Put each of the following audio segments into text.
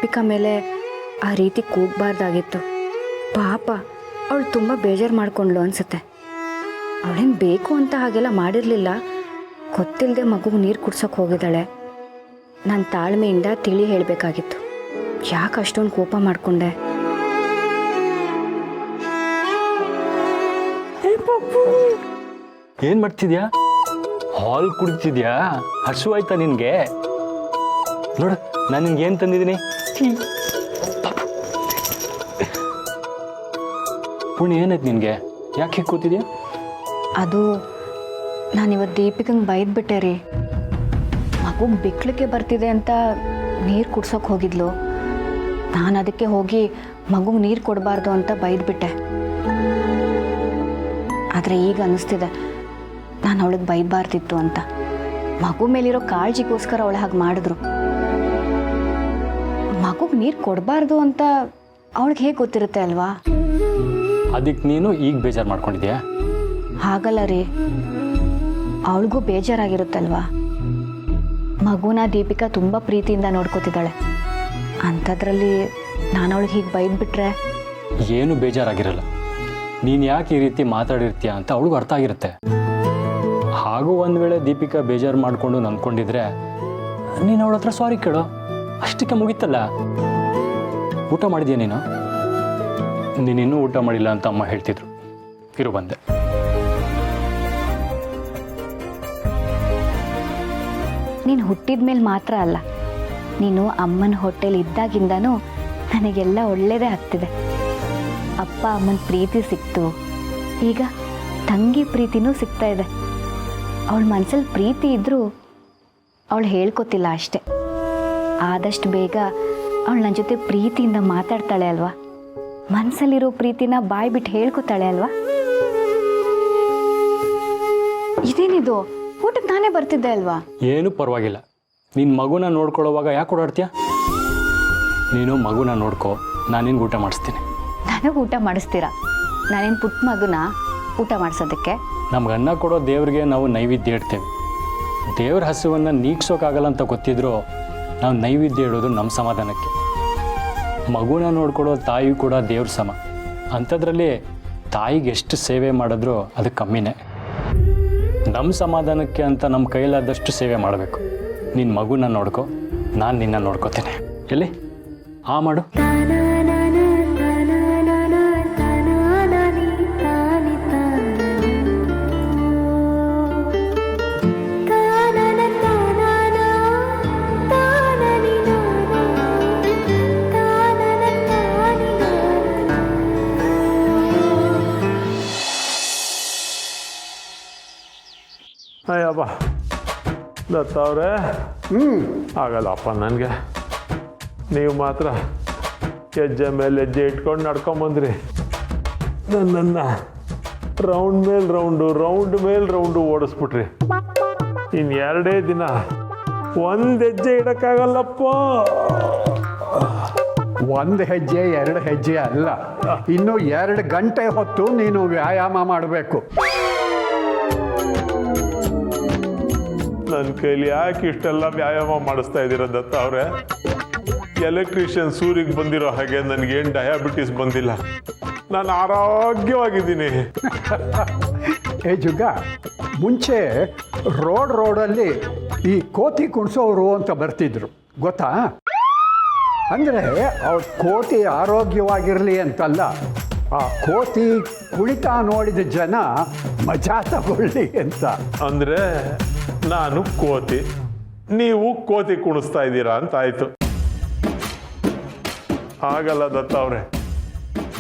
ದೀಪಿಕಾ ಮೇಲೆ ಆ ರೀತಿ ಕೂಗಬಾರ್ದಾಗಿತ್ತು. ಪಾಪ ಅವಳು ತುಂಬ ಬೇಜಾರು ಮಾಡ್ಕೊಂಡ್ಲು ಅನಿಸುತ್ತೆ. ಅವಳೇನು ಬೇಕು ಅಂತ ಹಾಗೆಲ್ಲ ಮಾಡಿರಲಿಲ್ಲ. ಗೊತ್ತಿಲ್ಲದೆ ಮಗುಗೆ ನೀರು ಕುಡ್ಸೋಕೆ ಹೋಗಿದ್ದಾಳೆ. ನಾನು ತಾಳ್ಮೆಯಿಂದ ತಿಳಿ ಹೇಳಬೇಕಾಗಿತ್ತು. ಯಾಕೆ ಅಷ್ಟೊಂದು ಕೋಪ ಮಾಡಿಕೊಂಡೆ? ಏನು ಮಾಡ್ತಿದ್ಯಾ? ಹಾಲ್ ಕುಡಿತಿದ್ಯಾ? ಹಸು ಆಯ್ತಾ ನಿನಗೆ? ನೋಡು ನಾನು ನಿನ್ಗೆ ಏನು ತಂದಿದ್ದೀನಿ. ಪುಣ್ಯ ಏನಾಯ್ತು ನಿನಗೆ? ಯಾಕೆ ಹೀಗೆ ಕೂತಿದ್ಯಾ? ಅದು ನಾನಿವತ್ತು ದೀಪಿಕಂಗೆ ಬೈದ್ಬಿಟ್ಟೆ ರೀ. ಮಗುಗೆ ಬಿಕ್ಲಿಕ್ಕೆ ಬರ್ತಿದೆ ಅಂತ ನೀರು ಕುಡ್ಸೋಕೆ ಹೋಗಿದ್ಲು. ನಾನು ಅದಕ್ಕೆ ಹೋಗಿ ಮಗುಗೆ ನೀರು ಕೊಡಬಾರ್ದು ಅಂತ ಬೈದ್ಬಿಟ್ಟೆ. ಆದರೆ ಈಗ ಅನ್ನಿಸ್ತಿದೆ ನಾನು ಅವಳಿಗೆ ಬೈಬಾರ್ದಿತ್ತು ಅಂತ. ಮಗು ಮೇಲಿರೋ ಕಾಳಜಿಗೋಸ್ಕರ ಅವಳು ಹಾಗೆ ಮಾಡಿದ್ರು. ಮಗುಗೆ ನೀರು ಕೊಡಬಾರ್ದು ಅಂತ ಅವಳಿಗೆ ಹೇಗೆ ಗೊತ್ತಿರುತ್ತೆ ಅಲ್ವಾ? ಅದಕ್ಕೆ ನೀನು ಈಗ ಬೇಜಾರು ಮಾಡ್ಕೊಂಡಿದ್ಯಾ? ಹಾಗಲ್ಲ ರೀ, ಅವಳಿಗೂ ಬೇಜಾರಾಗಿರುತ್ತಲ್ವಾ. ಮಗುನ ದೀಪಿಕಾ ತುಂಬ ಪ್ರೀತಿಯಿಂದ ನೋಡ್ಕೋತಿದ್ದಾಳೆ. ಅಂಥದ್ರಲ್ಲಿ ನಾನು ಅವಳಿಗೆ ಹೀಗೆ ಬೈದ್ಬಿಟ್ರೆ ಏನು ಬೇಜಾರಾಗಿರಲ್ಲ. ನೀನು ಯಾಕೆ ಈ ರೀತಿ ಮಾತಾಡಿರ್ತೀಯ ಅಂತ ಅವಳಿಗೂ ಅರ್ಥ ಆಗಿರುತ್ತೆ. ಹಾಗೂ ಒಂದು ವೇಳೆ ದೀಪಿಕಾ ಬೇಜಾರು ಮಾಡಿಕೊಂಡು ಅಂದ್ಕೊಂಡಿದ್ರೆ ನೀನು ಅವಳ ಹತ್ರ ಸಾರಿ ಕೇಳೋ, ಅಷ್ಟಕ್ಕೆ ಮುಗೀತಲ್ಲ. ಊಟ ಮಾಡಿದ್ಯಾ ನೀನು? ನೀನಿನ್ನೂ ಊಟ ಮಾಡಿಲ್ಲ ಅಂತ ಅಮ್ಮ ಹೇಳ್ತಿದ್ರು. ಇರು ಬಂದೆ. ನೀನು ಹುಟ್ಟಿದ ಮೇಲೆ ಮಾತ್ರ ಅಲ್ಲ, ನೀನು ಅಮ್ಮನ ಹೊಟ್ಟೆಲಿ ಇದ್ದಾಗಿಂದನೂ ನನಗೆಲ್ಲ ಒಳ್ಳೆಯದೇ ಆಗ್ತಿದೆ. ಅಪ್ಪ ಅಮ್ಮನ ಪ್ರೀತಿ ಸಿಕ್ತು, ಈಗ ತಂಗಿ ಪ್ರೀತಿನೂ ಸಿಗ್ತಾ ಇದೆ. ಅವಳ ಮನಸ್ಸಲ್ಲಿ ಪ್ರೀತಿ ಇದ್ದರೂ ಅವಳು ಹೇಳ್ಕೊತಿಲ್ಲ ಅಷ್ಟೆ. ಆದಷ್ಟು ಬೇಗ ಅವಳು ನನ್ನ ಜೊತೆ ಪ್ರೀತಿಯಿಂದ ಮಾತಾಡ್ತಾಳೆ ಅಲ್ವಾ? ಮನಸ್ಸಲ್ಲಿರೋ ಪ್ರೀತಿನ ಬಾಯಿ ಬಿಟ್ಟು ಹೇಳ್ಕೊತಾಳೆ ಅಲ್ವಾ? ಇದೇನಿದು, ಊಟಕ್ಕೆ ನಾನೇ ಬರ್ತಿದ್ದೆ ಅಲ್ವಾ? ಏನು ಪರವಾಗಿಲ್ಲ. ನಿನ್ನ ಮಗುನ ನೋಡ್ಕೊಳ್ಳೋವಾಗ ಯಾಕೆ ಓಡಾಡ್ತೀಯ? ನೀನು ಮಗುನ ನೋಡ್ಕೊ, ನಾನು ನಿನ್ಗೆ ಊಟ ಮಾಡಿಸ್ತೀನಿ. ನನಗೆ ಊಟ ಮಾಡಿಸ್ತೀರಾ? ನಾನೇನು ಪುಟ್ಟ ಮಗುನ ಊಟ ಮಾಡಿಸೋದಕ್ಕೆ? ನಮ್ಗೆ ಅನ್ನ ಕೊಡೋ ದೇವ್ರಿಗೆ ನಾವು ನೈವೇದ್ಯ ಇಡ್ತೇವೆ. ದೇವ್ರ ಹಸುವನ್ನು ನೀಗ್ಸೋಕ್ಕಾಗಲ್ಲ ಅಂತ ಗೊತ್ತಿದ್ರು ನಾವು ನೈವೇದ್ಯ ಇಡೋದು ನಮ್ಮ ಸಮಾಧಾನಕ್ಕೆ. ಮಗುನ ನೋಡ್ಕೊಡೋ ತಾಯಿ ಕೂಡ ದೇವ್ರ ಸಮ. ಅಂಥದ್ರಲ್ಲಿ ತಾಯಿಗೆ ಎಷ್ಟು ಸೇವೆ ಮಾಡಿದ್ರೂ ಅದು ಕಮ್ಮಿನೇ. ನಮ್ಮ ಸಮಾಧಾನಕ್ಕೆ ಅಂತ ನಮ್ಮ ಕೈಲಾದಷ್ಟು ಸೇವೆ ಮಾಡಬೇಕು. ನಿನ್ನ ಮಗುನ ನೋಡ್ಕೊ, ನಾನು ನಿನ್ನ ನೋಡ್ಕೋತೇನೆ. ಎಲ್ಲಿ ಆ ಮಾಡು. ಅಯ್ಯಪ್ಪ ದತ್ತ ಅವರೇ, ಆಗಲ್ಲಪ್ಪ ನನಗೆ. ನೀವು ಮಾತ್ರ ಹೆಜ್ಜೆ ಮೇಲೆ ಹೆಜ್ಜೆ ಇಟ್ಕೊಂಡು ನಡ್ಕೊಂಬಂದ್ರಿ. ನನ್ನನ್ನು ರೌಂಡ್ ಮೇಲೆ ರೌಂಡು ಓಡಿಸ್ಬಿಟ್ರಿ. ಇನ್ನು 2 ದಿನ ಒಂದು ಹೆಜ್ಜೆ ಇಡೋಕ್ಕಾಗಲ್ಲಪ್ಪ. 1 ಹೆಜ್ಜೆ 2 ಹೆಜ್ಜೆ ಅಲ್ಲ, ಇನ್ನು 2 ಗಂಟೆ ಹೊತ್ತು ನೀನು ವ್ಯಾಯಾಮ ಮಾಡಬೇಕು. ನನ್ನ ಕೈಲಿ ಯಾಕೆ ಇಷ್ಟೆಲ್ಲ ವ್ಯಾಯಾಮ ಮಾಡಿಸ್ತಾ ಇದ್ದೀರ ದತ್ತ ಅವರೇ? ಎಲೆಕ್ಟ್ರಿಷಿಯನ್ ಸೂರಿಗೆ ಬಂದಿರೋ ಹಾಗೆ ನನಗೇನು ಡಯಾಬಿಟಿಸ್ ಬಂದಿಲ್ಲ. ನಾನು ಆರೋಗ್ಯವಾಗಿದ್ದೀನಿ. ಏ ಜುಗ್ಗ, ಮುಂಚೆ ರೋಡಲ್ಲಿ ಈ ಕೋತಿ ಕುಣಿಸೋರು ಅಂತ ಬರ್ತಿದ್ರು, ಗೊತ್ತಾ? ಅಂದರೆ ಅವ್ರ ಕೋತಿ ಆರೋಗ್ಯವಾಗಿರಲಿ ಅಂತಲ್ಲ, ಆ ಕೋತಿ ಕುಳಿತ ನೋಡಿದ ಜನ ಮಜಾ ತಗೊಳ್ಳಿ ಅಂತ. ಅಂದರೆ ನಾನು ಕೋತಿ, ನೀವು ಕೋತಿ ಕುಣಿಸ್ತಾ ಇದ್ದೀರಾ ಅಂತ ಆಯ್ತು. ಹಾಗಲ್ಲ ದತ್ತ ಅವರೇ,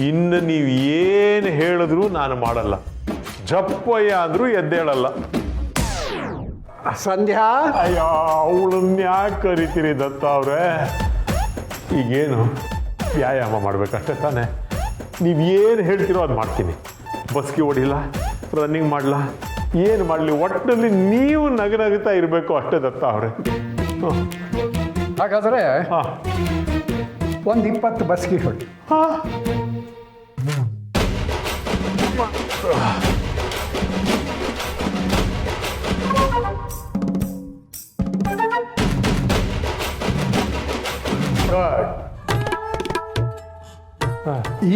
ಇನ್ನು ನೀವು ಏನು ಹೇಳಿದ್ರು ನಾನು ಮಾಡಲ್ಲ. ಜಪ್ಪಯ್ಯ ಅಂದ್ರೂ ಎದ್ದೇಳಲ್ಲ. ಸಂಧ್ಯಾ, ಅಯ್ಯೋ ಅವಳನ್ನ ಯಾಕೆ ಕರಿತೀರಿ ದತ್ತ ಅವರೇ? ಈಗೇನು ವ್ಯಾಯಾಮ ಮಾಡ್ಬೇಕಷ್ಟೇ ತಾನೆ? ನೀವು ಏನು ಹೇಳ್ತೀರೋ ಅದು ಮಾಡ್ತೀನಿ. ಬಸ್ಗೆ ಹೊಡಿಲ್ಲ, ರನ್ನಿಂಗ್ ಮಾಡಲ್ಲ, ಏನು ಮಾಡಲಿ, ಒಟ್ಟಿನಲ್ಲಿ ನೀವು ನಗನಗುತ್ತಾ ಇರಬೇಕು ಅಷ್ಟೇ ದತ್ತ ಅವರೇ. ಹಾಗಾದರೆ ಹಾಂ, ಒಂದು 20 ಬಸ್ಗೆ ಹೊಡಿ. ಹಾಂ,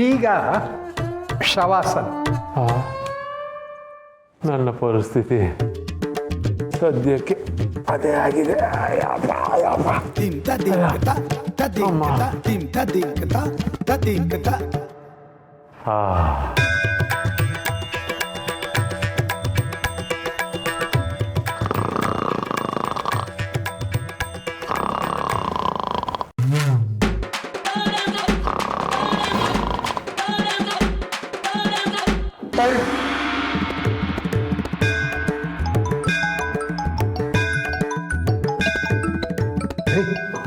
ಈಗ ಶವಾಸನ. ನನ್ನ ಪರಿಸ್ಥಿತಿ ಸದ್ಯಕ್ಕೆ ಅದೇ ಆಗಿದೆ.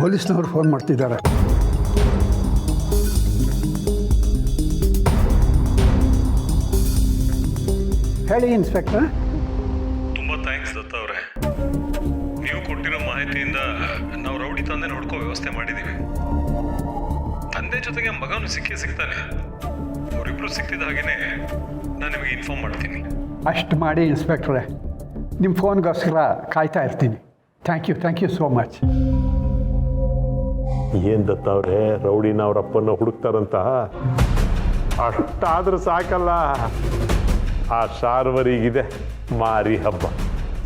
ಪೊಲೀಸ್ನವ್ರು ಫೋನ್ ಮಾಡ್ತಿದ್ದಾರೆ. ಹೇಳಿ ಇನ್ಸ್ಪೆಕ್ಟರ್. ತುಂಬ ಥ್ಯಾಂಕ್ಸ್ ದತ್ತ ಅವರೇ. ನೀವು ಕೊಟ್ಟಿರೋ ಮಾಹಿತಿಯಿಂದ ನಾವು ರೌಡಿ ತಂದೆ ನೋಡ್ಕೋ ವ್ಯವಸ್ಥೆ ಮಾಡಿದ್ದೀವಿ. ತಂದೆ ಜೊತೆಗೆ ಮಗನು ಸಿಗ್ತಾನೆ. ಅವರಿಬ್ರು ಸಿಕ್ತಿದ್ದ ಹಾಗೇನೆ ನಾನು ನಿಮಗೆ ಇನ್ಫಾರ್ಮ್ ಮಾಡ್ತೀನಿ. ಅಷ್ಟು ಮಾಡಿ ಇನ್ಸ್ಪೆಕ್ಟ್ರೆ, ನಿಮ್ಮ ಫೋನ್ಗೋಸ್ಕರ ಕಾಯ್ತಾ ಇರ್ತೀನಿ. Thank you so much. ಏನು ದತ್ತವ್ರೆ, ರೌಡಿನ ಅವ್ರ ಅಪ್ಪನ ಹುಡುಕ್ತಾರಂತ ಅಷ್ಟಾದ್ರೂ ಸಾಕಲ್ಲ. ಆ ಶಾರ್ವರಿಗಿದೆ ಮಾರಿ ಹಬ್ಬ.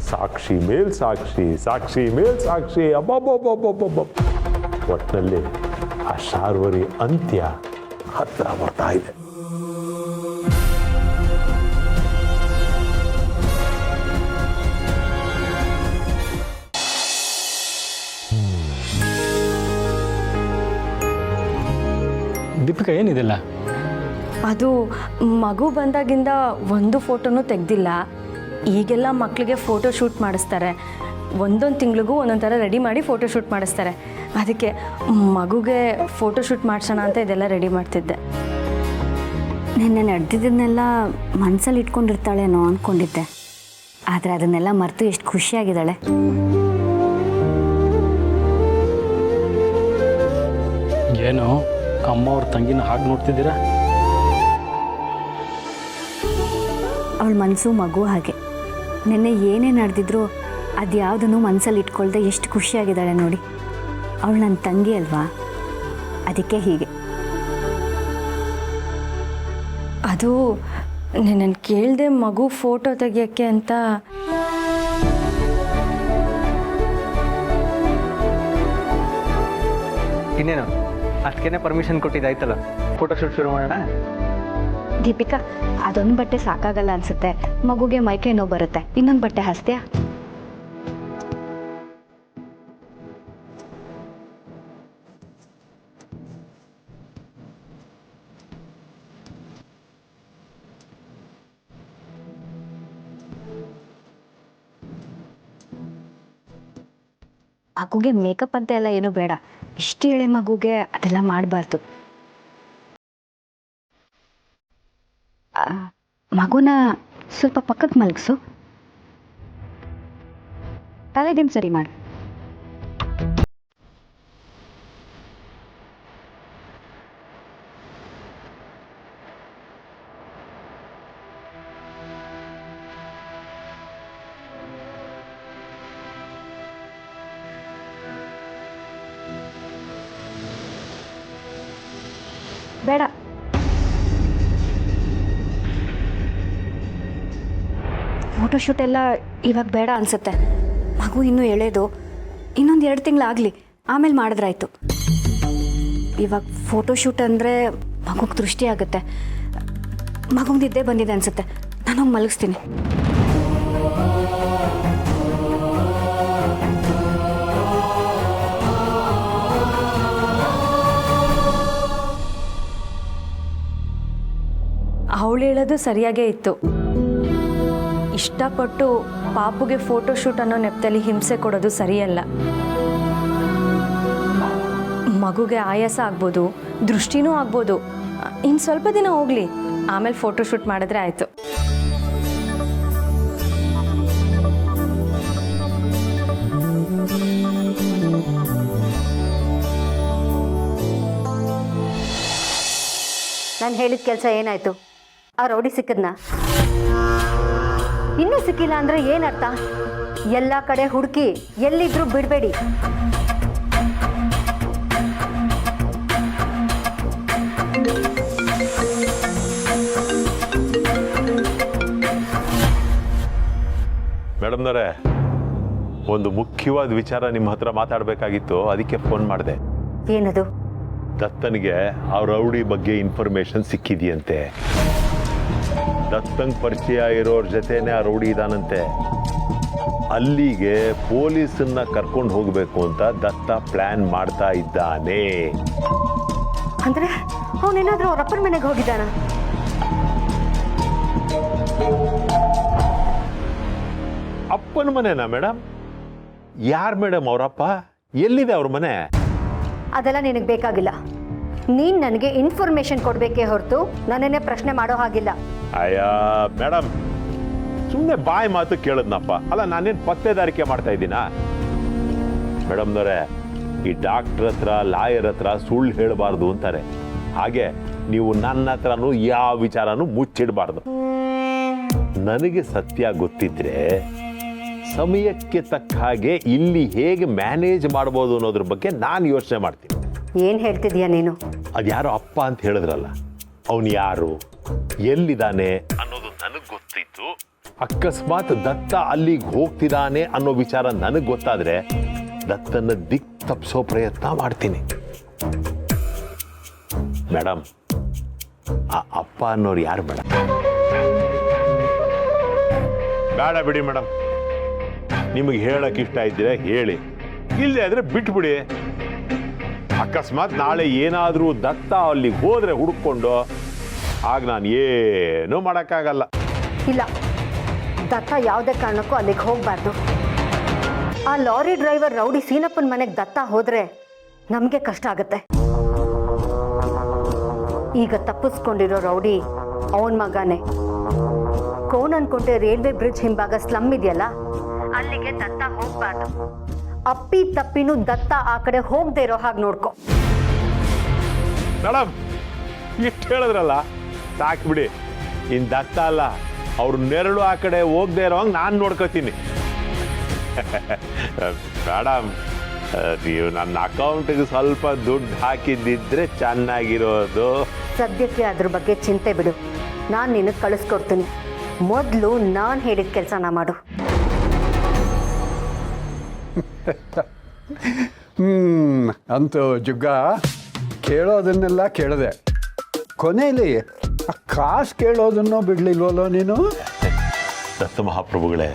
ಸಾಕ್ಷಿ ಮೇಲ್ ಸಾಕ್ಷಿ, ಸಾಕ್ಷಿ ಮೇಲ್ ಸಾಕ್ಷಿ. ಅಬ್ಬಬ್ಬಬ್ಬಬ್ಬಬ್ಬ. ಒಟ್ಟಿನಲ್ಲಿ ಆ ಶಾರ್ವರಿ ಅಂತ್ಯ ಹತ್ರ ಬರ್ತಾ ಇದೆ. ದೀಪಿಕಾ ಏನಿದೆಲ್ಲ? ಅದು ಮಗು ಬಂದಾಗಿಂದ ಒಂದು ಫೋಟೋನೂ ತೆಗೆದಿಲ್ಲ. ಈಗೆಲ್ಲ ಮಕ್ಕಳಿಗೆ ಫೋಟೋ ಶೂಟ್ ಮಾಡಿಸ್ತಾರೆ. ಒಂದೊಂದು ತಿಂಗಳಿಗೂ ಒಂದೊಂದು ಥರ ರೆಡಿ ಮಾಡಿ ಫೋಟೋ ಶೂಟ್ ಮಾಡಿಸ್ತಾರೆ. ಅದಕ್ಕೆ ಮಗುಗೆ ಫೋಟೋ ಶೂಟ್ ಮಾಡಿಸೋಣ ಅಂತ ಇದೆಲ್ಲ ರೆಡಿ ಮಾಡ್ತಿದ್ದೆ. ನಿನ್ನೆ ನಡೆದಿದ್ದನ್ನೆಲ್ಲ ಮನಸ್ಸಲ್ಲಿ ಇಟ್ಕೊಂಡಿರ್ತಾಳೇನೋ ಅಂದ್ಕೊಂಡಿದ್ದೆ. ಆದರೆ ಅದನ್ನೆಲ್ಲ ಮರೆತು ಎಷ್ಟು ಖುಷಿಯಾಗಿದ್ದಾಳೆ. ಏನು ಅಮ್ಮ ಅವ್ರ ತಂಗಿನ ಹಾಗೆ ನೋಡ್ತಿದ್ದೀರಾ? ಅವಳ ಮನಸ್ಸು ಮಗು ಹಾಗೆ. ನಿನ್ನೆ ಏನೇ ನಡೆದಿದ್ರು ಅದು ಯಾವುದನ್ನು ಮನಸ್ಸಲ್ಲಿ ಇಟ್ಕೊಳ್ದೆ ಎಷ್ಟು ಖುಷಿಯಾಗಿದ್ದಾಳೆ ನೋಡಿ. ಅವಳು ನನ್ನ ತಂಗಿ ಅಲ್ವಾ, ಅದಕ್ಕೆ ಹೀಗೆ. ಅದು ನನ್ನ ಕೇಳಿದೆ ಮಗು ಫೋಟೋ ತೆಗಿಯೋಕ್ಕೆ ಅಂತ. ಇನ್ನೇನು ಅಷ್ಟಕ್ಕೇನೆ ಪರ್ಮಿಷನ್ ಕೊಟ್ಟಿದ್ದಾಯ್ತಲ್ಲ, ಫೋಟೋ ಶೂಟ್ ಶುರು ಮಾಡೋಣ. ದೀಪಿಕಾ, ಅದೊಂದು ಬಟ್ಟೆ ಸಾಕಾಗಲ್ಲ ಅನ್ಸುತ್ತೆ. ಮಗುಗೆ ಮೈಕೈ ನೋವು ಬರುತ್ತೆ. ಇನ್ನೊಂದು ಬಟ್ಟೆ ಹಾಸ್ತ್ಯಾ? ಮಗುಗೆ ಮೇಕಪ್ ಅಂತ ಎಲ್ಲ ಏನು ಬೇಡ. ಇಷ್ಟು ಎಳೆ ಮಗುಗೆ ಅದೆಲ್ಲ ಮಾಡಬಾರ್ದು. ಮಗುನ ಸ್ವಲ್ಪ ಪಕ್ಕಕ್ಕೆ ಮಲಗಿಸು. ತಲೆದೇನು ಸರಿ ಮಾಡು. ಬೇಡ, ಫೋಟೋಶೂಟ್ ಎಲ್ಲ ಇವಾಗ ಬೇಡ ಅನಿಸುತ್ತೆ. ಮಗು ಇನ್ನೂ ಎಳೆದು, ಇನ್ನೊಂದು 2 ತಿಂಗಳಾಗಲಿ, ಆಮೇಲೆ ಮಾಡಿದ್ರಾಯ್ತು. ಇವಾಗ ಫೋಟೋಶೂಟ್ ಅಂದರೆ ಮಗುಗೆ ದೃಷ್ಟಿ ಆಗುತ್ತೆ. ಮಗುಗೆ ನಿದ್ದೆ ಬಂದಿದೆ ಅನಿಸುತ್ತೆ. ನಾನು ಹೋಗಿ ಮಲಗಿಸ್ತೀನಿ. ಅವಳು ಹೇಳೋದು ಸರಿಯಾಗೇ ಇತ್ತು. ಇಷ್ಟಪಟ್ಟು ಪಾಪುಗೆ ಫೋಟೋ ಶೂಟ್ ಅನ್ನೋ ನೆಪದಲ್ಲಿ ಹಿಂಸೆ ಕೊಡೋದು ಸರಿಯಲ್ಲ. ಮಗುಗೆ ಆಯಾಸ ಆಗ್ಬೋದು, ದೃಷ್ಟಿನೂ ಆಗ್ಬೋದು. ಇನ್ನು ಸ್ವಲ್ಪ ದಿನ ಹೋಗಲಿ, ಆಮೇಲೆ ಫೋಟೋ ಶೂಟ್ ಮಾಡಿದ್ರೆ ಆಯಿತು. ನಾನು ಹೇಳಿದ ಕೆಲಸ ಏನಾಯಿತು? ಆ ರೌಡಿ ಸಿಕ್ಕದ್ನ? ಇನ್ನೂ ಸಿಕ್ಕಿಲ್ಲ ಅಂದರೆ ಏನರ್ಥ? ಎಲ್ಲ ಕಡೆ ಹುಡುಕಿ ಎಲ್ಲಿದ್ರೂ ಬಿಡಬೇಡಿ. ಮೇಡಮ್ನವರೇ, ಒಂದು ಮುಖ್ಯವಾದ ವಿಚಾರ ನಿಮ್ಮ ಹತ್ರ ಮಾತಾಡಬೇಕಾಗಿತ್ತು, ಅದಕ್ಕೆ ಫೋನ್ ಮಾಡಿದೆ. ಏನದು? ದತ್ತನಿಗೆ ಆ ರೌಡಿ ಬಗ್ಗೆ ಇನ್ಫಾರ್ಮೇಶನ್ ಸಿಕ್ಕಿದೆಯಂತೆ. ದತ್ತಂಗ್ ಪರಿಚಯ ಇರೋರ ಜೊತೆನೆ ಆ ರೌಡಿ ಇದಾನಂತೆ. ಅಲ್ಲಿಗೆ ಪೊಲೀಸನ್ನ ಕರ್ಕೊಂಡು ಹೋಗ್ಬೇಕು ಅಂತ ದತ್ತ ಪ್ಲಾನ್ ಮಾಡ್ತಾ ಇದ್ದಾನೆ. ಅಂದ್ರೆ ಅವನೇನಾದ್ರೂ ಅವ್ರ ಅಪ್ಪನ ಮನೆಗೆ ಹೋಗಿದ್ದಾನ? ಅಪ್ಪನ ಮನೆನಾ ಮೇಡಮ್? ಯಾರು ಮೇಡಮ್ ಅವರಪ್ಪ? ಎಲ್ಲಿದೆ ಅವ್ರ ಮನೆ? ಅದೆಲ್ಲ ನಿನಗೆ ಬೇಕಾಗಿಲ್ಲ. ನೀನ್ ನನಗೆ ಇನ್ಫಾರ್ಮೇಶನ್ ಕೊಡ್ಬೇಕೇ ಹೊರತು ನನ್ನೇ ಪ್ರಶ್ನೆ ಮಾಡೋ ಹಾಗಿಲ್ಲ. ಅಯ್ಯ ಮೇಡಮ್, ಸುಮ್ಮನೆ ಬಾಯಿ ಮಾತು ಕೇಳದ್ನಪ್ಪ. ಅಲ್ಲ, ನಾನೇನು ಪತ್ತೆದಾರಿಕೆ ಮಾಡ್ತಾ ಇದ್ದೀನಾ? ಮೇಡಮ್ನವರೇ, ಈ ಡಾಕ್ಟರ್ ಹತ್ರ ಲಾಯರ್ ಹತ್ರ ಸುಳ್ಳು ಹೇಳಬಾರ್ದು ಅಂತಾರೆ. ಹಾಗೆ ನೀವು ನನ್ನ ಹತ್ರನೂ ಯಾವ ವಿಚಾರನೂ ಮುಚ್ಚಿಡಬಾರ್ದು. ನನಗೆ ಸತ್ಯ ಗೊತ್ತಿದ್ರೆ ಸಮಯಕ್ಕೆ ತಕ್ಕ ಹಾಗೆ ಇಲ್ಲಿ ಹೇಗೆ ಮ್ಯಾನೇಜ್ ಮಾಡ್ಬೋದು ಅನ್ನೋದ್ರ ಬಗ್ಗೆ ನಾನು ಯೋಚನೆ ಮಾಡ್ತೀನಿ. ಏನ್ ಹೇಳ್ತಿದ್ಯಾ ನೀನು? ಅದ್ಯಾರೋ ಅಪ್ಪ ಅಂತ ಹೇಳಿದ್ರಲ್ಲ, ಅವನು ಯಾರು, ಎಲ್ಲಿದ್ದಾನೆ ಅನ್ನೋದು ನನಗೆ ಗೊತ್ತಿತ್ತು. ಅಕಸ್ಮಾತ್ ದತ್ತ ಅಲ್ಲಿಗೆ ಹೋಗ್ತಿದ್ದಾನೆ ಅನ್ನೋ ವಿಚಾರ ನನಗೆ ಗೊತ್ತಾದ್ರೆ ದತ್ತನ ದಿಕ್ ತಪ್ಪಿಸೋ ಪ್ರಯತ್ನ ಮಾಡ್ತೀನಿ. ಮೇಡಮ್, ಆ ಅಪ್ಪ ಅನ್ನೋರು ಯಾರು ಮೇಡಮ್? ಬೇಡ ಬಿಡಿ ಮೇಡಮ್, ನಿಮಗೆ ಹೇಳಕ್ ಇಷ್ಟ ಇದ್ರೆ ಹೇಳಿ, ಇಲ್ಲದೆ ಆದ್ರೆ ಬಿಟ್ಬಿಡಿ. ಅಕಸ್ಮಾತ್ ನಾಳೆ ಏನಾದರೂ ದತ್ತ ಅಲ್ಲಿಗೆ ಹೋದ್ರೆ ಹುಡುಕೊಂಡು, ಆಗ ನಾನು ಏನೂ ಮಾಡೋಕ್ಕಾಗಲ್ಲ. ಇಲ್ಲ, ದತ್ತ ಯಾವುದೇ ಕಾರಣಕ್ಕೂ ಅಲ್ಲಿಗೆ ಹೋಗ್ಬಾರ್ದು. ಆ ಲಾರಿ ಡ್ರೈವರ್ ರೌಡಿ ಸೀನಪ್ಪನ ಮನೆಗೆ ದತ್ತ ಹೋದ್ರೆ ನಮಗೆ ಕಷ್ಟ ಆಗುತ್ತೆ. ಈಗ ತಪ್ಪಿಸ್ಕೊಂಡಿರೋ ರೌಡಿ ಅವನ ಮಗನೇ. ಕೋಣನ್ಕೊಂಡೆ ರೈಲ್ವೆ ಬ್ರಿಡ್ಜ್ ಹಿಂಭಾಗ ಸ್ಲಮ್ ಇದೆಯಲ್ಲ, ಅಲ್ಲಿಗೆ ದತ್ತ ಹೋಗ್ಬಾರ್ದು. ಅಪ್ಪಿ ತಪ್ಪಿನೂ ದತ್ತ ಆ ಕಡೆ ಹೋಗದೆ ಇರೋ ಹಾಗೆ ನೋಡ್ಕೊ. ಮೇಡಮ್, ಇಷ್ಟು ಹೇಳಿದ್ರಲ್ಲ, ಸಾಕ್ಬಿಡಿ. ಇನ್ನು ದತ್ತ ಅಲ್ಲ, ಅವ್ರ ನೆರಳು ಆ ಕಡೆ ಹೋಗದೆ ಇರೋ ಹಂಗೆ ನಾನು ನೋಡ್ಕೋತೀನಿ. ಮೇಡಮ್, ನೀವು ನನ್ನ ಅಕೌಂಟಿಗೆ ಸ್ವಲ್ಪ ದುಡ್ಡು ಹಾಕಿದ್ದಿದ್ರೆ ಚೆನ್ನಾಗಿರೋದು. ಸದ್ಯಕ್ಕೆ ಅದ್ರ ಬಗ್ಗೆ ಚಿಂತೆ ಬಿಡು, ನಾನು ನಿನಗೆ ಕಳಿಸ್ಕೊಡ್ತೀನಿ. ಮೊದಲು ನಾನು ಹೇಳಿದ ಕೆಲಸನ ಮಾಡು. ಅಂತೂ ಜುಗ್ಗ ಕೇಳೋದನ್ನೆಲ್ಲ ಕೇಳಿದೆ, ಕೊನೆಯಲ್ಲಿ ಆ ಕಾಸು ಕೇಳೋದನ್ನೋ ಬಿಡ್ಲಿಲ್ವಲ್ಲೋ ನೀನು? ದತ್ತ ಮಹಾಪ್ರಭುಗಳೇ,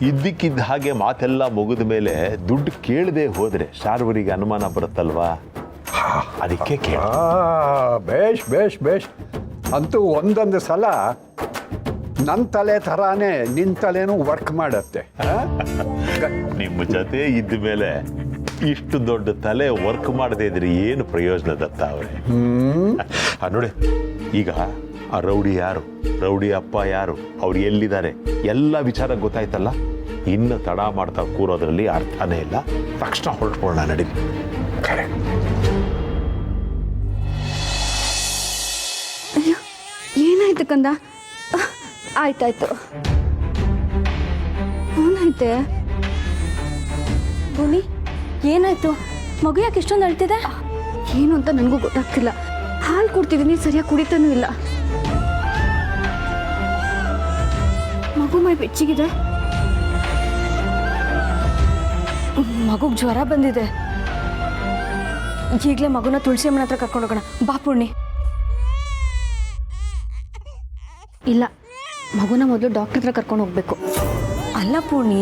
ಇದ್ದಕ್ಕಿದ್ದ ಹಾಗೆ ಮಾತೆಲ್ಲ ಮುಗಿದ ಮೇಲೆ ದುಡ್ಡು ಕೇಳದೆ ಹೋದ್ರೆ ಶಾರ್ವರಿಗೆ ಅನುಮಾನ ಬರುತ್ತಲ್ವಾ, ಅದಕ್ಕೆ ಕೇಳ. ಬೇಷ್ ಬೇಷ್ ಬೇಷ್. ಅಂತೂ ಒಂದೊಂದು ಸಲ ನನ್ನ ತಲೆ ಥರಾನೇ ನಿನ್ನ ತಲೆನೂ ವರ್ಕ್ ಮಾಡತ್ತೆ. ನಿಮ್ಮ ಜೊತೆ ಇದ್ದ ಮೇಲೆ ಇಷ್ಟು ದೊಡ್ಡ ತಲೆ ವರ್ಕ್ ಮಾಡದೇ ಇದ್ರೆ ಏನು ಪ್ರಯೋಜನ ದತ್ತ ಅವರೇ? ನೋಡಿ, ಈಗ ಆ ರೌಡಿ ಯಾರು, ರೌಡಿ ಅಪ್ಪ ಯಾರು, ಅವ್ರು ಎಲ್ಲಿದ್ದಾರೆ, ಎಲ್ಲ ವಿಚಾರ ಗೊತ್ತಾಯ್ತಲ್ಲ. ಇನ್ನು ತಡ ಮಾಡ್ತಾ ಕೂರೋದ್ರಲ್ಲಿ ಅರ್ಥನೇ ಇಲ್ಲ. ತಕ್ಷಣ ಹೊರಟ್ಕೊಳ್ಳೋಣ, ನಡೀಲಿ. ಅಯ್ಯೋ, ಏನಾಯ್ತು ಕಂದ? ಆಯ್ತಾಯ್ತು. ಏನಾಯ್ತೆ ಭೂಮಿ? ಏನಾಯ್ತು? ಮಗು ಯಾಕೆ ಇಷ್ಟೊಂದು ಅಳ್ತಿದೆ? ಏನು ಅಂತ ನನಗೂ ಗೊತ್ತಾಗ್ತಿಲ್ಲ. ಹಾಲು ಕೊಡ್ತಿದ್ದೀನಿ, ಸರಿಯಾಗಿ ಕುಡಿತಾನೂ ಇಲ್ಲ. ಮಗು ಮೈ ಬೆಚ್ಚಗಿದೆ. ಮಗುಗೆ ಜ್ವರ ಬಂದಿದೆ. ಈಗಲೇ ಮಗುನ ತುಳಸಿ ಅಮ್ಮನ ಹತ್ರ ಕರ್ಕೊಂಡು ಹೋಗೋಣ ಬಾ ಪೂರ್ಣಿ. ಇಲ್ಲ, ಮಗುನ ಮೊದಲು ಡಾಕ್ಟರ್ ಹತ್ರ ಕರ್ಕೊಂಡು ಹೋಗ್ಬೇಕು. ಅಲ್ಲ ಪೂರ್ಣಿ,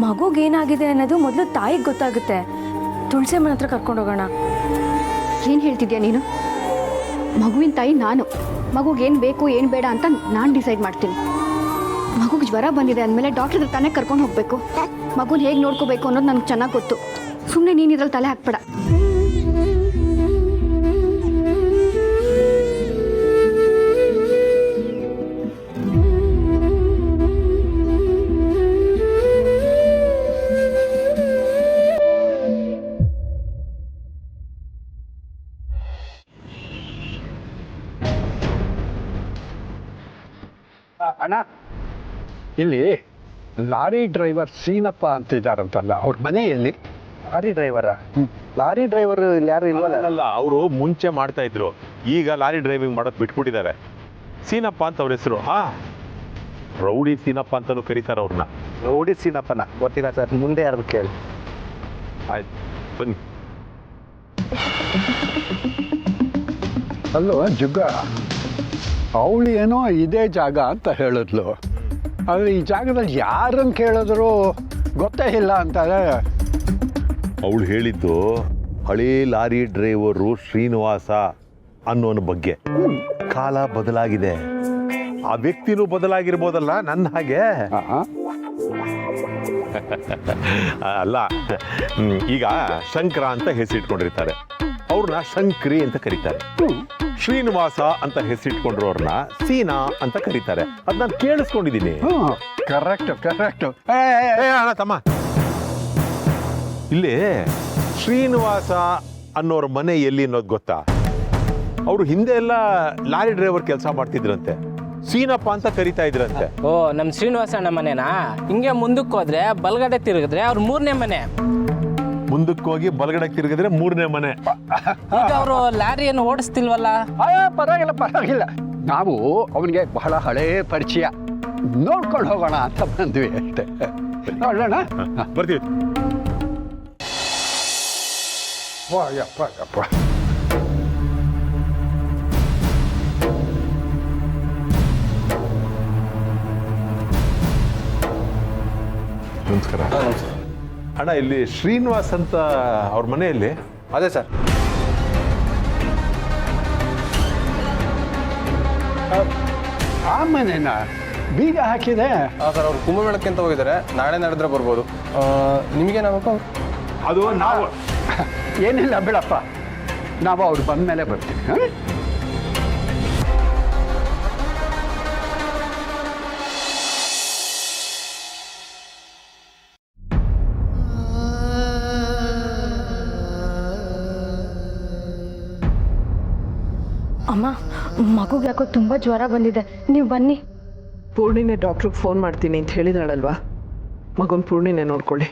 ಮಗುಗೇನಾಗಿದೆ ಅನ್ನೋದು ಮೊದಲು ತಾಯಿಗೆ ಗೊತ್ತಾಗುತ್ತೆ. ತುಳಸಿ ಅಮ್ಮನ ಹತ್ರ ಕರ್ಕೊಂಡು ಹೋಗೋಣ. ಏನು ಹೇಳ್ತಿದ್ಯಾ ನೀನು? ಮಗುವಿನ ತಾಯಿ ನಾನು. ಮಗುಗೇನು ಬೇಕು ಏನು ಬೇಡ ಅಂತ ನಾನು ಡಿಸೈಡ್ ಮಾಡ್ತೀನಿ. ಮಗುಗೆ ಜ್ವರ ಬಂದಿದೆ ಅಂದಮೇಲೆ ಡಾಕ್ಟರ್ ಹತ್ರ ತಾನೇ ಕರ್ಕೊಂಡು ಹೋಗಬೇಕು. ಮಗುನ ಹೇಗೆ ನೋಡ್ಕೋಬೇಕು ಅನ್ನೋದು ನನಗೆ ಚೆನ್ನಾಗಿ ಗೊತ್ತು. ಸುಮ್ಮನೆ ನೀನು ಇದ್ರಲ್ಲಿ ತಲೆ ಹಾಕ್ಬೇಡ. ಅಣ್ಣ, ಇಲ್ಲಿ ಲಾರಿ ಡ್ರೈವರ್ ಸೀನಪ್ಪ ಅಂತಿದ್ದಾರಂತಲ್ಲ, ಅವ್ರ ಮನೆ ಎಲ್ಲಿ? Lorry driver? ಲಾರಿ ಡ್ರೈವರ್ ಇಲ್ಲಿ ಯಾರು ಇಲ್ವಲ್ಲ? ಅಲ್ಲ, ಅವರು ಮುಂಚೆ ಮಾಡ್ತಾ ಇದ್ರು, ಈಗ ಲಾರಿ ಡ್ರೈವಿಂಗ್ ಮಾಡೋದು ಬಿಟ್ಬಿಟ್ಟಿದ್ದಾರೆ. ಸೀನಪ್ಪ ಅಂತ ಅವ್ರ ಹೆಸರು. ರೌಡಿ ಸೀನಪ್ಪ ಅಂತಾನು ಕರೀತಾರೆ ಅವ್ರನ್ನ. ರೌಡಿ ಸೀನಪ್ಪನ ಗೊತ್ತಿಲ್ಲ ಸರ್, ಮುಂದೆ ಯಾರು ಕೇಳಿ. ಆಯ್ತು ಬನ್ನಿ. ಅಲ್ವ ಜುಗ್ಗ, ಅವಳು ಏನೋ ಇದೇ ಜಾಗ ಅಂತ ಹೇಳಿದ್ಲು. ಆದರೆ ಈ ಜಾಗದಲ್ಲಿ ಯಾರನ್ನು ಕೇಳಿದ್ರು ಗೊತ್ತೇ ಇಲ್ಲ ಅಂತಾರೆ. ಅವಳು ಹೇಳಿದ್ದು ಹಳೇ ಲಾರಿ ಡ್ರೈವರು ಶ್ರೀನಿವಾಸ ಅನ್ನೋನ ಬಗ್ಗೆ. ಕಾಲ ಬದಲಾಗಿದೆ, ಆ ವ್ಯಕ್ತಿನೂ ಬದಲಾಗಿರ್ಬೋದಲ್ಲ ನನ್ನ ಹಾಗೆ. ಅಲ್ಲ, ಈಗ ಶಂಕರ ಅಂತ ಹೆಸರಿಟ್ಕೊಂಡಿರ್ತಾರೆ, ಅವ್ರನ್ನ ಶಂಕ್ರಿ ಅಂತ ಕರೀತಾರೆ. ಶ್ರೀನಿವಾಸ ಅಂತ ಹೆಸರಿಟ್ಕೊಂಡಿರೋರ್ನ ಸೀನಾ ಅಂತ ಕರೀತಾರೆ. ಅದ್ ನಾನು ಕೇಳಿಸ್ಕೊಂಡಿದ್ದೀನಿ. ಕರೆಕ್ಟು. ಅಣ್ಣ ತಮ್ಮ, ಇಲ್ಲಿ ಶ್ರೀನಿವಾಸ ಅನ್ನೋರ ಮನೆ ಎಲ್ಲಿ ಅನ್ನೋದು ಗೊತ್ತಾ? ಅವರು ಹಿಂದೆ ಎಲ್ಲ ಲಾರಿ ಡ್ರೈವರ್ ಕೆಲಸ ಮಾಡ್ತಿದ್ರಂತೆ, ಸೀನಪ್ಪ ಅಂತ ಕರಿತಾ ಇದ್ರಂತೆ. ಓ, ನಮ್ಮ ಶ್ರೀನಿವಾಸ ಅಣ್ಣ ಮನೆನಾ? ಹಿಂಗೆ ಮುಂದಕ್ಕೆ ಹೋದ್ರೆ ಬಲಗಡೆ ತಿರುಗಿದ್ರೆ ಅವ್ರ 3ನೇ ಮನೆ. ಮುಂದಕ್ಕೆ ಹೋಗಿ ಬಲಗಡೆ ತಿರುಗಿದ್ರೆ 3ನೇ ಮನೆ. ಈಗ ಅವರು ಲಾರಿಯನ್ನು ಓಡಿಸ್ತಿಲ್ವಲ್ಲ? ಪರವಾಗಿಲ್ಲ. ನಾವು ಅವನಿಗೆ ಬಹಳ ಹಳೇ ಪರಿಚಯ, ನೋಡ್ಕೊಂಡು ಹೋಗೋಣ ಅಂತ ಬಂದ್ವಿ ಅಷ್ಟೇ. ನೋಡೋಣ. ಬರ್ತೀವಿ. ಯಪ್ಪ. ನಮಸ್ಕಾರ. ಅಣ್ಣ, ಇಲ್ಲಿ ಶ್ರೀನಿವಾಸ್ ಅಂತ ಅವ್ರ ಮನೆಯಲ್ಲಿ. ಅದೇ ಸರ್. ಆ ಮನೆನ ಬೀಗ ಹಾಕಿದೆ. ಸರ್, ಅವ್ರು ಕುಂಭಮೇಳಕ್ಕೆ ಅಂತ ಹೋಗಿದ್ದಾರೆ, ನಾಳೆ ನಡೆದ್ರೆ ಬರ್ಬೋದು. ನಿಮಗೇನಾಗಬೇಕು? ಅದು ನಾವು ಏನಿಲ್ಲ ಬಿಡಪ್ಪ, ನಾವು ಅವ್ರು ಬಂದ ಮೇಲೆ ಬರ್ತೀವಿ. ಅಮ್ಮ, ಮಗುಗೆ ಯಾಕೋ ತುಂಬ ಜ್ವರ ಬಂದಿದೆ, ನೀವು ಬನ್ನಿ. ಪೂರ್ಣಿನೇ ಡಾಕ್ಟ್ರಿಗೆ ಫೋನ್ ಮಾಡ್ತೀನಿ ಅಂತ ಹೇಳಿದಾಳಲ್ವಾ, ಮಗನ ಪೂರ್ಣಿನೇ ನೋಡ್ಕೊಳ್ಳಿ.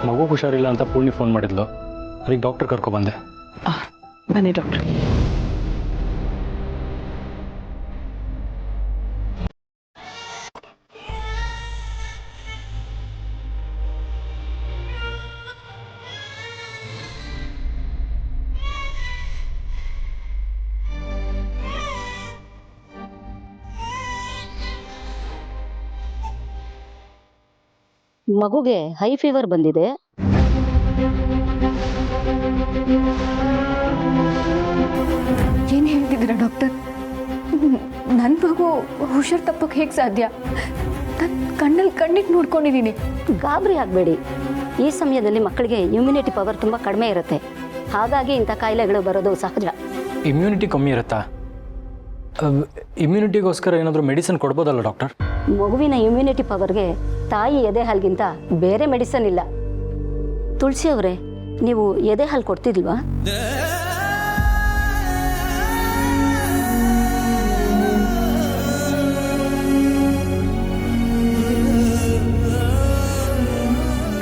ಮಗು ಹುಷಾರಿಲ್ಲ ಅಂತ ಪೂರ್ಣಿ ಫೋನ್ ಮಾಡಿದ್ಲು, ಅದಕ್ಕೆ ಡಾಕ್ಟರ್ ಕರ್ಕೊಬಂದೆ. ಬನ್ನಿ ಡಾಕ್ಟ್ರ್. ಮಗುಗೆ ಹೈ ಫೀವರ್ ಬಂದಿದೆ. ಏನು ಹೇಳ್ತಿದ್ದೀರಾ ಡಾಕ್ಟರ್? ನನ್ನ ಮಗು ಹುಷಾರು ತಪ್ಪಕ್ಕೆ ಹೇಗೆ ಸಾಧ್ಯ? ನಾನು ಕಣ್ಣಿಗೆ ನೋಡ್ಕೊಂಡಿದ್ದೀನಿ. ಗಾಬರಿ ಆಗಬೇಡಿ. ಈ ಸಮಯದಲ್ಲಿ ಮಕ್ಕಳಿಗೆ ಇಮ್ಯುನಿಟಿ ಪವರ್ ತುಂಬ ಕಡಿಮೆ ಇರುತ್ತೆ, ಹಾಗಾಗಿ ಇಂಥ ಕಾಯಿಲೆಗಳು ಬರೋದು ಸಹಜ. ಇಮ್ಯುನಿಟಿ ಕಮ್ಮಿ ಇರುತ್ತಾ? ಇಮ್ಯುನಿಟಿಗೋಸ್ಕರ ಏನಾದರೂ ಮೆಡಿಸಿನ್ ಕೊಡ್ಬೋದಲ್ಲ ಡಾಕ್ಟರ್? ಮಗುವಿನ ಇಮ್ಯುನಿಟಿ ಪವರ್ಗೆ ತಾಯಿ ಎದೆ ಹಾಲಿಗಿಂತ ಬೇರೆ ಮೆಡಿಸನ್ ಇಲ್ಲ. ತುಳಸಿ ಅವರೇ, ನೀವು ಎದೆ ಹಾಲು ಕೊಡ್ತಿದ್ಲ್ವಾ?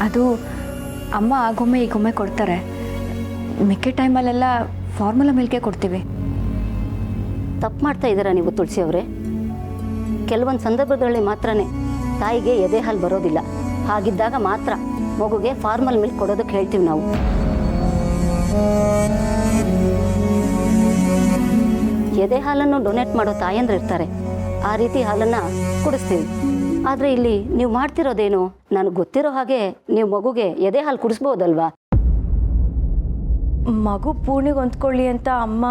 ಅದು ಅಮ್ಮ ಆಗೊಮ್ಮೆ ಈಗೊಮ್ಮೆ ಕೊಡ್ತಾರೆ, ಮಿಕ್ಕ ಟೈಮಲ್ಲೆಲ್ಲ ಫಾರ್ಮುಲಾ ಮಿಲ್ಕೆ ಕೊಡ್ತೀವಿ. ತಪ್ಪು ಮಾಡ್ತಾ ಇದ್ದೀರಾ ನೀವು ತುಳಸಿ ಅವರೇ. ಕೆಲವೊಂದು ಸಂದರ್ಭದಲ್ಲಿ ಮಾತ್ರನೇ ತಾಯಿಗೆ ಎದೆ ಹಾಲು ಬರೋದಿಲ್ಲ, ಹಾಗಿದ್ದಾಗ ಮಾತ್ರ ಮಗುಗೆ ಫಾರ್ಮಲ್ ಮಿಲ್ಕ್ ಕೊಡೋದಕ್ಕೆ ಹೇಳ್ತೀವಿ ನಾವು. ಎದೆ ಹಾಲನ್ನು ಡೊನೇಟ್ ಮಾಡೋ ತಾಯಂದ್ರು ಇರ್ತಾರೆ, ಆ ರೀತಿ ಹಾಲನ್ನು ಕುಡಿಸ್ತೀವಿ. ಆದರೆ ಇಲ್ಲಿ ನೀವು ಮಾಡ್ತಿರೋದೇನು? ನನಗೆ ಗೊತ್ತಿರೋ ಹಾಗೆ ನೀವು ಮಗುಗೆ ಎದೆ ಹಾಲು ಕುಡಿಸ್ಬೋದಲ್ವಾ? ಮಗು ಪೂರ್ಣಿಗೆ ಹೊಂದ್ಕೊಳ್ಳಿ ಅಂತ ಅಮ್ಮ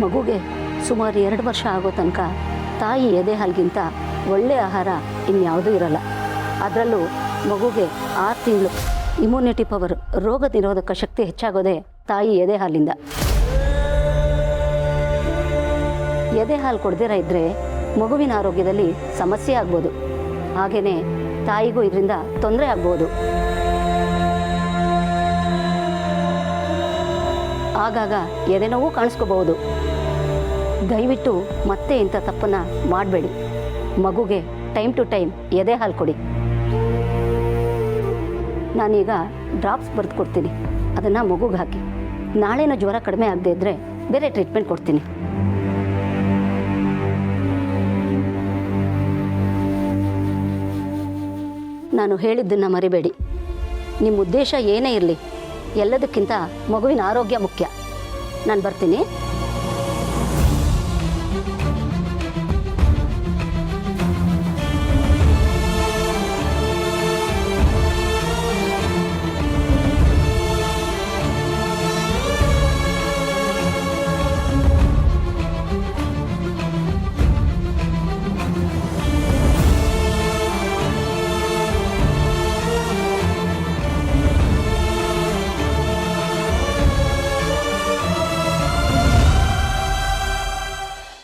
ಮಗುಗೆ ಸುಮಾರು 2 ವರ್ಷ ಆಗೋ ತನಕ ತಾಯಿ ಎದೆ ಹಾಲಿಗಿಂತ ಒಳ್ಳೆಯ ಆಹಾರ ಇನ್ಯಾವುದೂ ಇರಲ್ಲ. ಅದರಲ್ಲೂ ಮಗುಗೆ 6 ತಿಂಗಳು ಇಮ್ಯುನಿಟಿ ಪವರ್, ರೋಗ ನಿರೋಧಕ ಶಕ್ತಿ ಹೆಚ್ಚಾಗೋದೇ ತಾಯಿ ಎದೆ ಹಾಲಿಂದ. ಎದೆ ಹಾಲು ಕೊಡದಿರ ಇದ್ದರೆ ಮಗುವಿನ ಆರೋಗ್ಯದಲ್ಲಿ ಸಮಸ್ಯೆ ಆಗ್ಬೋದು. ಹಾಗೆಯೇ ತಾಯಿಗೂ ಇದರಿಂದ ತೊಂದರೆ ಆಗ್ಬೋದು. ಆಗಾಗ ಎದೆ ನೋವು ಕಾಣಿಸ್ಕೋಬಹುದು. ದಯವಿಟ್ಟು ಮತ್ತೆ ಇಂಥ ತಪ್ಪನ್ನು ಮಾಡಬೇಡಿ. ಮಗುಗೆ ಟೈಮ್ ಟು ಟೈಮ್ ಎದೆ ಹಾಲು ಕೊಡಿ. ನಾನೀಗ ಡ್ರಾಪ್ಸ್ ಬರೆದು ಕೊಡ್ತೀನಿ, ಅದನ್ನು ಮಗುಗೆ ಹಾಕಿ. ನಾಳೆನೂ ಜ್ವರ ಕಡಿಮೆ ಆಗದೆ ಇದ್ದರೆ ಬೇರೆ ಟ್ರೀಟ್ಮೆಂಟ್ ಕೊಡ್ತೀನಿ. ನಾನು ಹೇಳಿದ್ದನ್ನು ಮರಿಬೇಡಿ. ನಿಮ್ಮ ಉದ್ದೇಶ ಏನೇ ಇರಲಿ, ಎಲ್ಲದಕ್ಕಿಂತ ಮಗುವಿನ ಆರೋಗ್ಯ ಮುಖ್ಯ. ನಾನು ಬರ್ತೀನಿ.